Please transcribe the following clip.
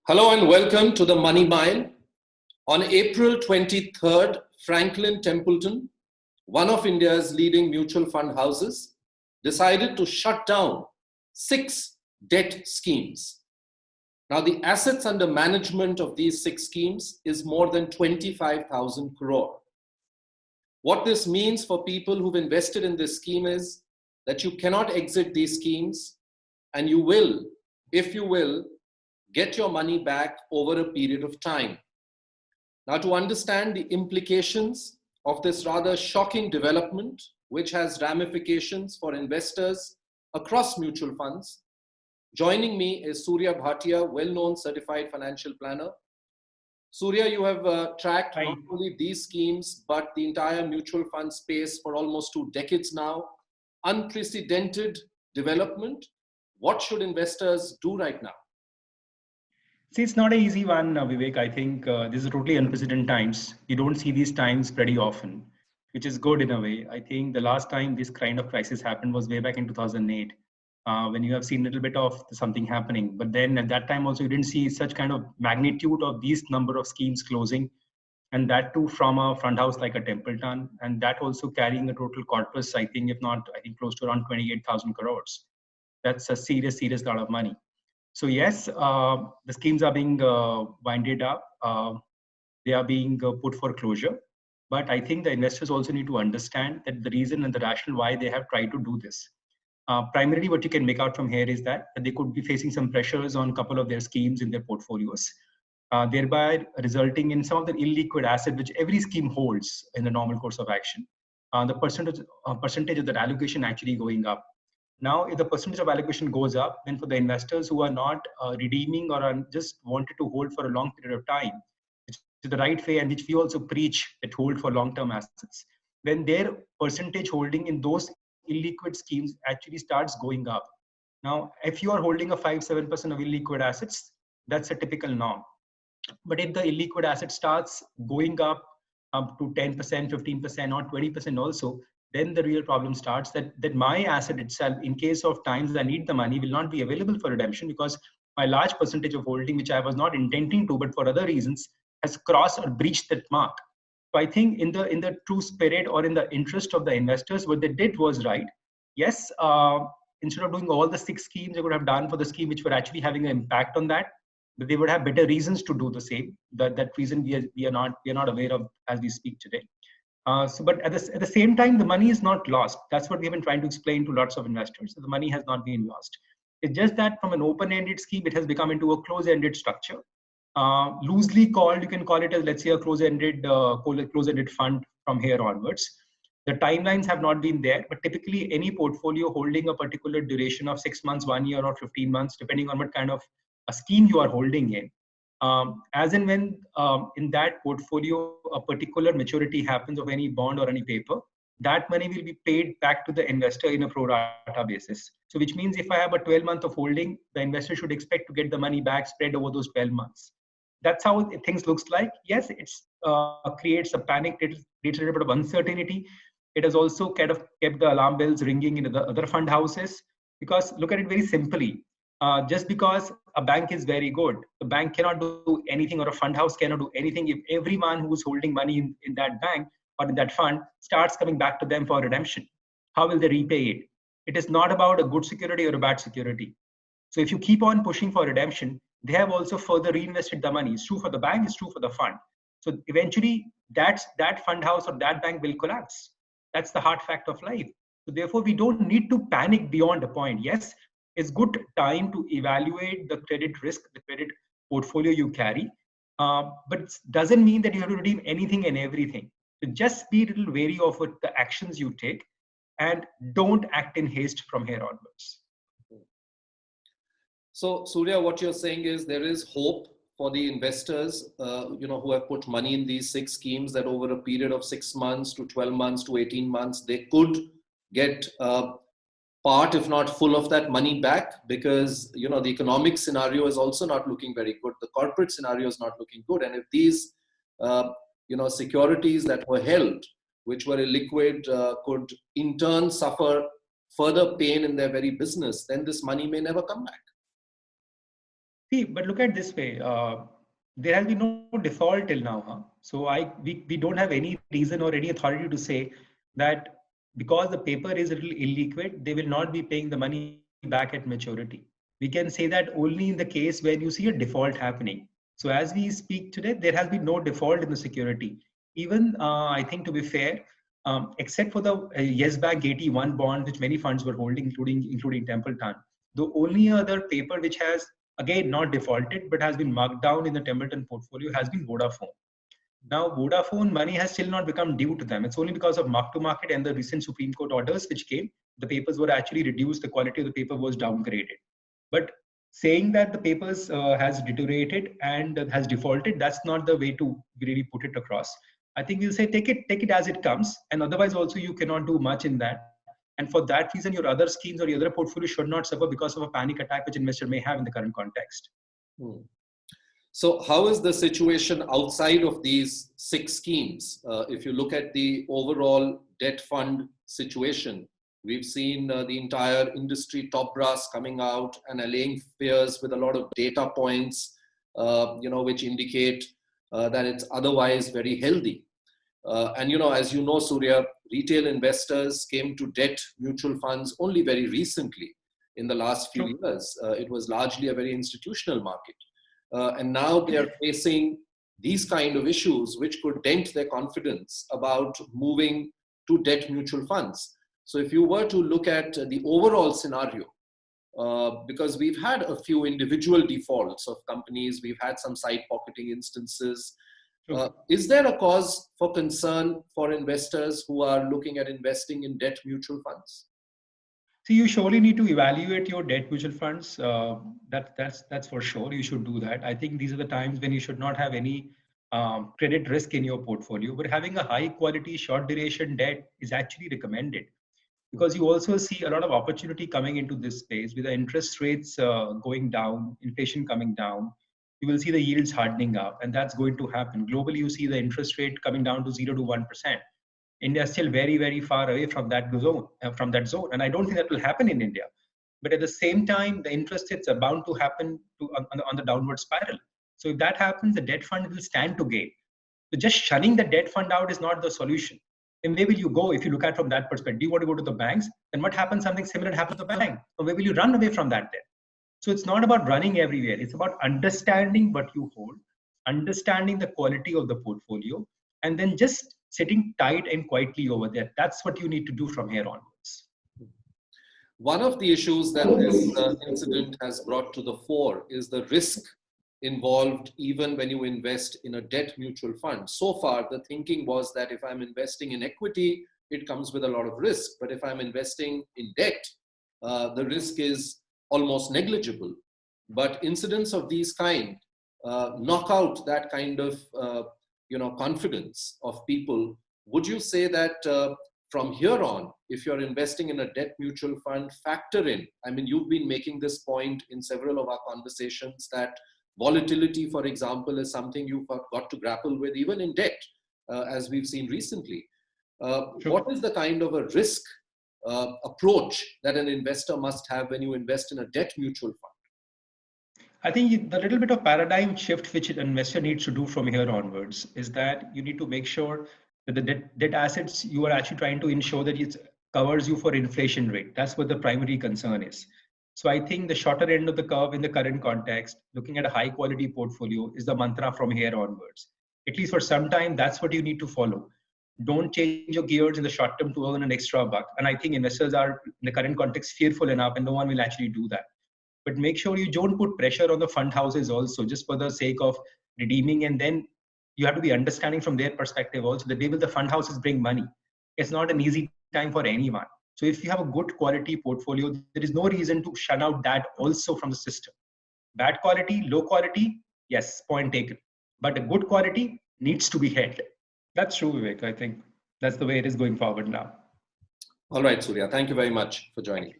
Hello and welcome to the Money Mile. On April 23rd, Franklin Templeton, one of India's leading mutual fund houses, decided to shut down 6 debt schemes. Now, the assets under management of these 6 schemes is more than 25,000 crore. What this means for people who've invested in this scheme is that you cannot exit these schemes, and you will, if you will, get your money back over a period of time. Now, to understand the implications of this rather shocking development, which has ramifications for investors across mutual funds, joining me is Surya Bhatia, well-known certified financial planner. Surya, you have tracked not only these schemes, but the entire mutual fund space for almost 2 decades now. Unprecedented development. What should investors do right now? See, it's not an easy one, Vivek. I think this is totally unprecedented times. You don't see these times pretty often, which is good in a way. I think the last time this kind of crisis happened was way back in 2008, when you have seen a little bit of something happening. But then at that time also, you didn't see such kind of magnitude of these number of schemes closing, and that too from a front house like a Templeton, and that also carrying a total corpus, I think, if not, I think close to around 28,000 crores. That's a serious lot of money. So yes, the schemes are being winded up. They are being put for closure. But I think the investors also need to understand that the reason and the rationale why they have tried to do this. Primarily, what you can make out from here is that they could be facing some pressures on a couple of their schemes in their portfolios, thereby resulting in some of the illiquid asset which every scheme holds in the normal course of action. The percentage of that allocation actually going up. Now, if the percentage of allocation goes up, then for the investors who are not redeeming or are just wanted to hold for a long period of time, which is the right way and which we also preach that hold for long-term assets, when their percentage holding in those illiquid schemes actually starts going up. Now, if you are holding a 5-7% of illiquid assets, that's a typical norm. But if the illiquid asset starts going up to 10%, 15%, or 20% also, then the real problem starts that my asset itself, in case of times I need the money, will not be available for redemption because my large percentage of holding, which I was not intending to, but for other reasons, has crossed or breached that mark. So I think in the true spirit or in the interest of the investors, what they did was right. Yes, instead of doing all the 6 schemes, they would have done for the scheme which were actually having an impact on that, but they would have better reasons to do the same. That reason we are not aware of as we speak today. But at the same time, the money is not lost. That's what we've been trying to explain to lots of investors. So the money has not been lost. It's just that from an open-ended scheme, it has become into a close-ended structure. Loosely called, you can call it as, let's say, a close-ended fund from here onwards. The timelines have not been there, but typically any portfolio holding a particular duration of 6 months, 1 year, or 15 months, depending on what kind of a scheme you are holding in. As and when in that portfolio a particular maturity happens of any bond or any paper, that money will be paid back to the investor in a pro rata basis. So which means if I have a 12-month of holding, the investor should expect to get the money back spread over those 12 months. That's how things looks like. Yes, it creates a panic, it creates a little bit of uncertainty. It has also kind of kept the alarm bells ringing in the other fund houses, because look at it very simply. Just because a bank is very good, the bank cannot do anything, or a fund house cannot do anything if everyone who's holding money in that bank or in that fund starts coming back to them for redemption. How will they repay it? It is not about a good security or a bad security. So if you keep on pushing for redemption, they have also further reinvested the money. It's true for the bank, it's true for the fund. So eventually that fund house or that bank will collapse. That's the hard fact of life. So therefore, we don't need to panic beyond a point. Yes, it's good time to evaluate the credit risk, the credit portfolio you carry. But it doesn't mean that you have to redeem anything and everything. So just be a little wary of the actions you take and don't act in haste from here onwards. So Surya, what you're saying is there is hope for the investors, who have put money in these 6 schemes, that over a period of 6 months to 12 months to 18 months, they could get part, if not full, of that money back, because the economic scenario is also not looking very good. The corporate scenario is not looking good, and if these securities that were held, which were illiquid, could in turn suffer further pain in their very business, then this money may never come back. See, but look at this way. There has been no default till now. Huh? So we don't have any reason or any authority to say that because the paper is a little illiquid, they will not be paying the money back at maturity. We can say that only in the case when you see a default happening. So as we speak today, there has been no default in the security. Even I think to be fair, except for the Yes Bank 81 bond, which many funds were holding, including Templeton, the only other paper which has again not defaulted but has been marked down in the Templeton portfolio has been Vodafone. Now, Vodafone money has still not become due to them. It's only because of mark to market and the recent Supreme Court orders which came, the papers were actually reduced, the quality of the paper was downgraded. But saying that the papers has deteriorated and has defaulted, that's not the way to really put it across. I think we'll say take it as it comes, and otherwise also you cannot do much in that. And for that reason, your other schemes or your other portfolio should not suffer because of a panic attack which investor may have in the current context. So how is the situation outside of these 6 schemes? If you look at the overall debt fund situation, we've seen the entire industry top brass coming out and allaying fears with a lot of data points, which indicate that it's otherwise very healthy. And as you know, Surya, retail investors came to debt mutual funds only very recently in the last few years. It was largely a very institutional market. And now they are facing these kind of issues, which could dent their confidence about moving to debt mutual funds. So if you were to look at the overall scenario, because we've had a few individual defaults of companies, we've had some side pocketing instances. Is there a cause for concern for investors who are looking at investing in debt mutual funds? So you surely need to evaluate your debt mutual funds. That's for sure. You should do that. I think these are the times when you should not have any credit risk in your portfolio, but having a high quality short duration debt is actually recommended, because you also see a lot of opportunity coming into this space with the interest rates going down, inflation coming down. You will see the yields hardening up, and that's going to happen. Globally, you see the interest rate coming down to 0 to 1%. India is still very, very far away from that zone, and I don't think that will happen in India. But at the same time, the interest rates are bound to happen on the downward spiral. So if that happens, the debt fund will stand to gain. So just shunning the debt fund out is not the solution. And where will you go if you look at it from that perspective? Do you want to go to the banks? Then what happens? Something similar happens to the bank. Or where will you run away from that debt? So it's not about running everywhere. It's about understanding what you hold, understanding the quality of the portfolio, and then just sitting tight and quietly over there. That's what you need to do from here onwards. One of the issues that this incident has brought to the fore is the risk involved even when you invest in a debt mutual fund. So far, the thinking was that if I'm investing in equity, it comes with a lot of risk. But if I'm investing in debt, the risk is almost negligible. But incidents of these kind knock out that kind of confidence of people. Would you say that from here on, if you're investing in a debt mutual fund, factor in, I mean, you've been making this point in several of our conversations that volatility, for example, is something you've got to grapple with even in debt, as we've seen recently. What is the kind of a risk approach that an investor must have when you invest in a debt mutual fund? I think the little bit of paradigm shift which an investor needs to do from here onwards is that you need to make sure that the debt assets, you are actually trying to ensure that it covers you for inflation rate. That's what the primary concern is. So I think the shorter end of the curve in the current context, looking at a high quality portfolio, is the mantra from here onwards. At least for some time, that's what you need to follow. Don't change your gears in the short term to earn an extra buck. And I think investors are in the current context fearful enough, and no one will actually do that. But make sure you don't put pressure on the fund houses also, just for the sake of redeeming. And then you have to be understanding from their perspective also that they will the fund houses bring money. It's not an easy time for anyone. So if you have a good quality portfolio, there is no reason to shun out that also from the system. Bad quality, low quality, yes, point taken. But a good quality needs to be held. That's true, Vivek. I think that's the way it is going forward now. All right, Surya. Thank you very much for joining.